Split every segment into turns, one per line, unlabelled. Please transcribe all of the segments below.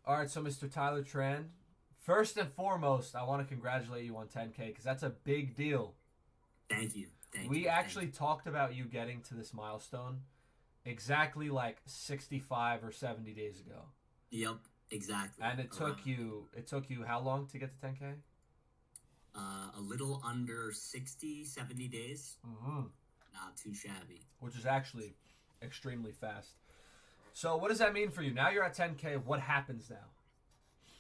All right, so Mr. Tyler Tran, first and foremost, I want to congratulate you on 10K because that's a big deal.
Thank you. Thank
We
you. Thank
actually
you.
talked about you getting to this milestone exactly like 65 or 70 days ago.
Yep, exactly.
And it took you how long to get to 10K?
A little under 60, 70 days.
Mm-hmm.
Not too shabby.
Which is actually extremely fast. So what does that mean for you? Now you're at 10K. What happens now?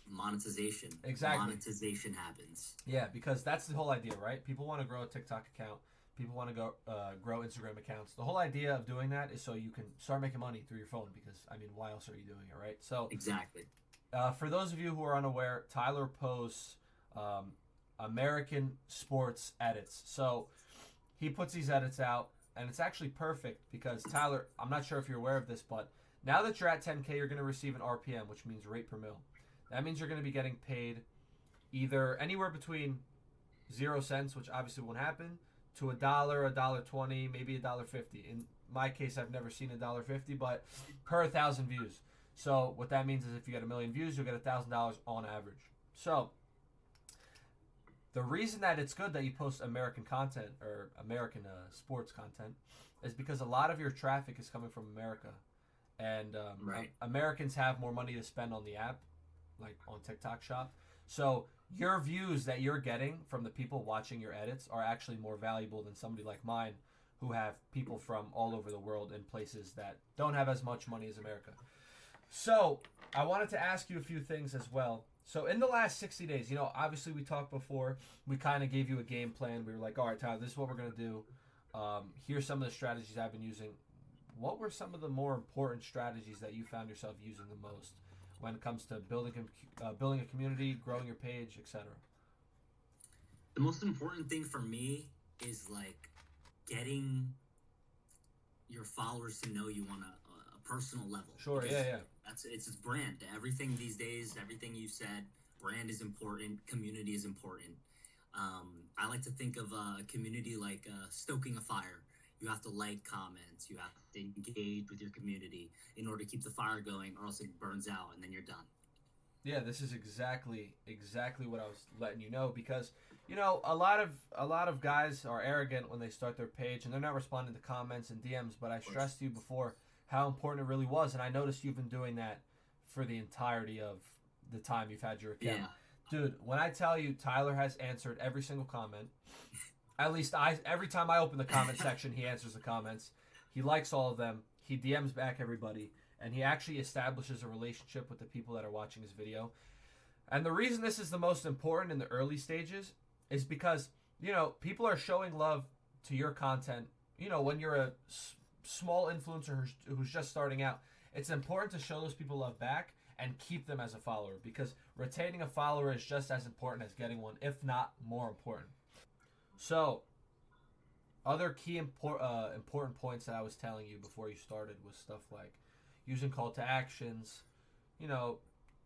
Monetization.
Exactly.
Monetization happens.
Yeah, because that's the whole idea, right? People want to grow a TikTok account. People want to grow Instagram accounts. The whole idea of doing that is so you can start making money through your phone. Because I mean, why else are you doing it, right? So,
Exactly.
for those of you who are unaware, Tyler posts um, American sports edits. So he puts these edits out, and it's actually perfect because Tyler, I'm not sure if you're aware of this, but now that you're at 10K, you're going to receive an RPM, which means rate per mil. That means you're going to be getting paid either anywhere between 0 cents, which obviously won't happen, to a dollar 20, maybe $1.50. In my case, I've never seen $1.50, but per 1,000 views. So what that means is if you get 1 million views, you'll get $1,000 on average. So the reason that it's good that you post American content or American sports content is because a lot of your traffic is coming from America, and
Right.
Americans have more money to spend on the app, like on TikTok Shop. So your views that you're getting from the people watching your edits are actually more valuable than somebody like mine, who have people from all over the world in places that don't have as much money as America. So I wanted to ask you a few things as well. So in the last 60 days, obviously we talked before. We kind of gave you a game plan. We were like, all right, Tyler, this is what we're gonna do. Here's some of the strategies I've been using. What were some of the more important strategies that you found yourself using the most when it comes to building a community, growing your page, etc.?
The most important thing for me is like getting your followers to know you on a personal level
Sure. Yeah.
because
Yeah.
it's brand. Everything these days, everything you said, brand is important, community is important. I like to think of a community like stoking a fire. You have to like comments, you have to engage with your community in order to keep the fire going, or else it burns out and then you're done.
Yeah, this is exactly what I was letting you know because a lot of guys are arrogant when they start their page and they're not responding to comments and DMs. But I
Of course.
stressed to you before how important it really was, and I noticed you've been doing that for the entirety of the time you've had your account,
Yeah.
dude. When I tell you Tyler has answered every single comment, at least every time I open the comment section, he answers the comments. He likes all of them. He DMs back everybody, and he actually establishes a relationship with the people that are watching his video. And the reason this is the most important in the early stages is because, people are showing love to your content. When you're a small influencer who's just starting out, it's important to show those people love back and keep them as a follower because retaining a follower is just as important as getting one, if not more important. So, other key important points that I was telling you before you started was stuff like using call to actions, you know,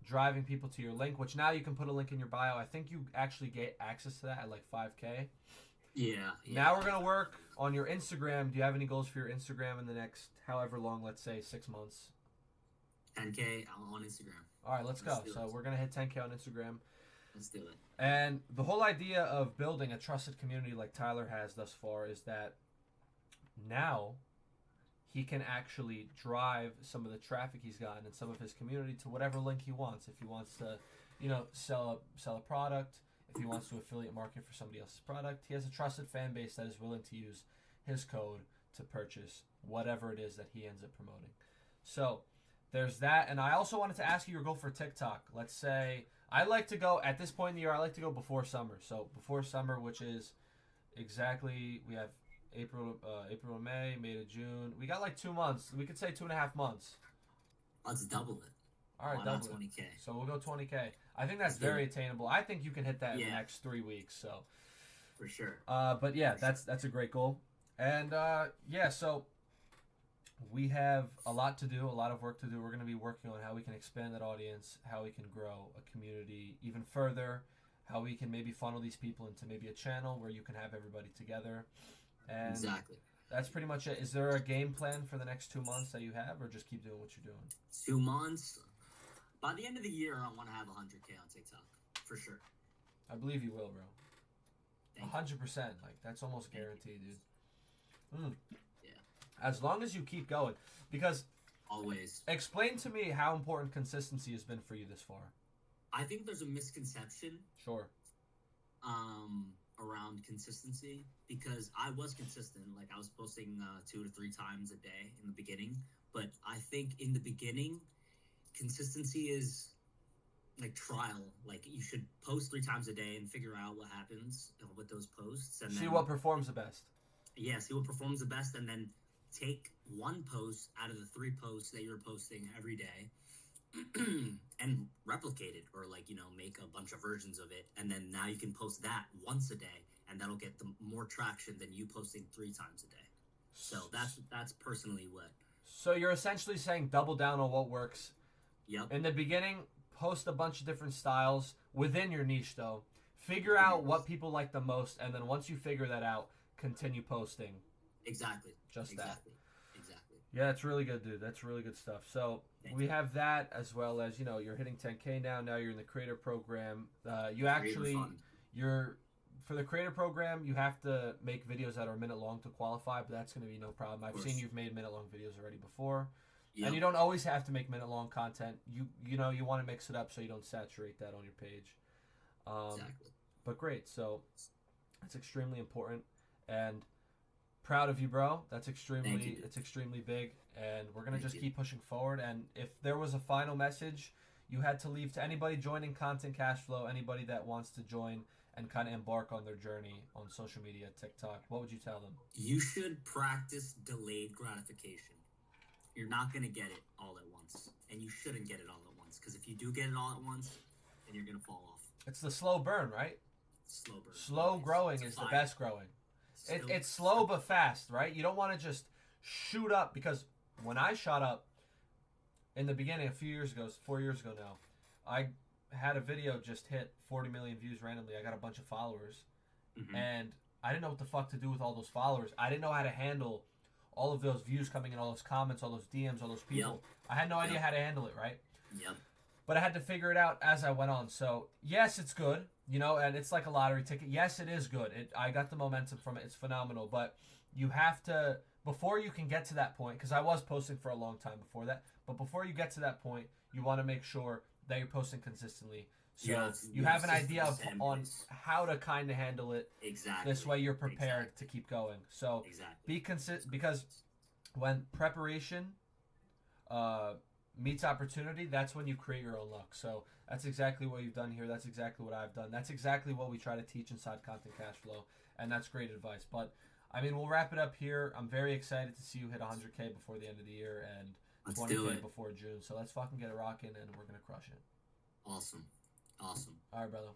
driving people to your link, which now you can put a link in your bio. I think you actually get access to that at like 5K.
Yeah,
Now
yeah.
we're going to work on your Instagram. Do you have any goals for your Instagram in the next however long, let's say 6 months?
10K on Instagram.
All right, let's
Let's
go.
do
So
it.
we're going to hit 10K on Instagram.
Let's do it.
And the whole idea of building a trusted community like Tyler has thus far is that now he can actually drive some of the traffic he's gotten in some of his community to whatever link he wants. If he wants to, sell a product, if he wants to affiliate market for somebody else's product, he has a trusted fan base that is willing to use his code to purchase whatever it is that he ends up promoting. So there's that. And I also wanted to ask you your goal for TikTok. Let's say I like to go at this point in the year. I like to go before summer. So before summer, which is exactly we have April to May to June. We got like 2 months. We could say 2.5 months.
Let's double it.
All right,
Why not
double it.
20K?
So we'll go 20K. I think that's
Let's do
very
it.
attainable. I think you can hit that in the
Yeah,
next 3 weeks. So,
for sure.
but yeah,
For sure.
that's a great goal. And yeah, so we have a lot to do, a lot of work to do. We're going to be working on how we can expand that audience, how we can grow a community even further, how we can maybe funnel these people into maybe a channel where you can have everybody together. And
Exactly.
that's pretty much it. Is there a game plan for the next 2 months that you have, or just keep doing what you're doing?
2 months. By the end of the year, I want to have 100K on TikTok for sure.
I believe you will, bro.
Thank
100%. Like, that's almost guaranteed, dude.
Yeah.
As long as you keep going. Because,
always.
Explain to me how important consistency has been for you this far.
I think there's a misconception.
Sure.
Around consistency, because I was consistent. Like, I was posting 2 to 3 times a day in the beginning. But I think in the beginning, consistency is like trial. Like, you should post 3 times a day and figure out what happens with those posts, and
see
then,
what performs the best.
Yeah, see what performs the best, and then take 1 post out of the 3 posts that you're posting every day and replicate it, or like, make a bunch of versions of it, and then now you can post that once a day, and that'll get the more traction than you posting 3 times a day. So that's personally what.
So you're essentially saying double down on what works.
Yep.
In the beginning, post a bunch of different styles within your niche, though. Figure out what people like the most, and then once you figure that out, continue posting.
Exactly.
Just
exactly.
that.
Exactly.
Yeah, that's really good, dude. That's really good stuff. So we have that, as well as, you're hitting 10K now. Now you're in the creator program. For the creator program, you have to make videos that are a minute long to qualify, but that's going to be no problem. I've seen you've made minute long videos already before. Yep. And you don't always have to make minute long content. You want to mix it up so you don't saturate that on your page.
Exactly.
But great. So it's extremely important, and proud of you, bro. It's extremely big, and we're going to just keep pushing forward. And if there was a final message you had to leave to anybody joining Content Cashflow, anybody that wants to join and kind of embark on their journey on social media, TikTok, what would you tell them?
You should practice delayed gratification. You're not going to get it all at once, and you shouldn't get it all at once, because if you do get it all at once, then you're going to fall off.
It's the slow burn, right?
Slow burn.
Slow growing is the best growing. It's slow but fast, right? You don't want to just shoot up, because when I shot up in the beginning, a few years ago, 4 years ago now, I had a video just hit 40 million views randomly. I got a bunch of followers, and I didn't know what the fuck to do with all those followers. I didn't know how to handle all of those views coming in, all those comments, all those DMs, all those people. Yep. I had no idea how to handle it, right?
Yep.
But I had to figure it out as I went on. So, yes, it's good, and it's like a lottery ticket. Yes, it is good. I got the momentum from it. It's phenomenal. But you have to, before you can get to that point, because I was posting for a long time before that, but before you get to that point, you want to make sure that you're posting consistently. So you have an idea on how to kind of handle it.
Exactly.
This way you're prepared to keep going. So be consistent, because when preparation meets opportunity, that's when you create your own luck. So that's exactly what you've done here. That's exactly what I've done. That's exactly what we try to teach inside Content Cashflow, and that's great advice. But, we'll wrap it up here. I'm very excited to see you hit 100K before the end of the year and 20K before June. So let's fucking get it rocking, and we're going to crush it.
Awesome.
All right, brother.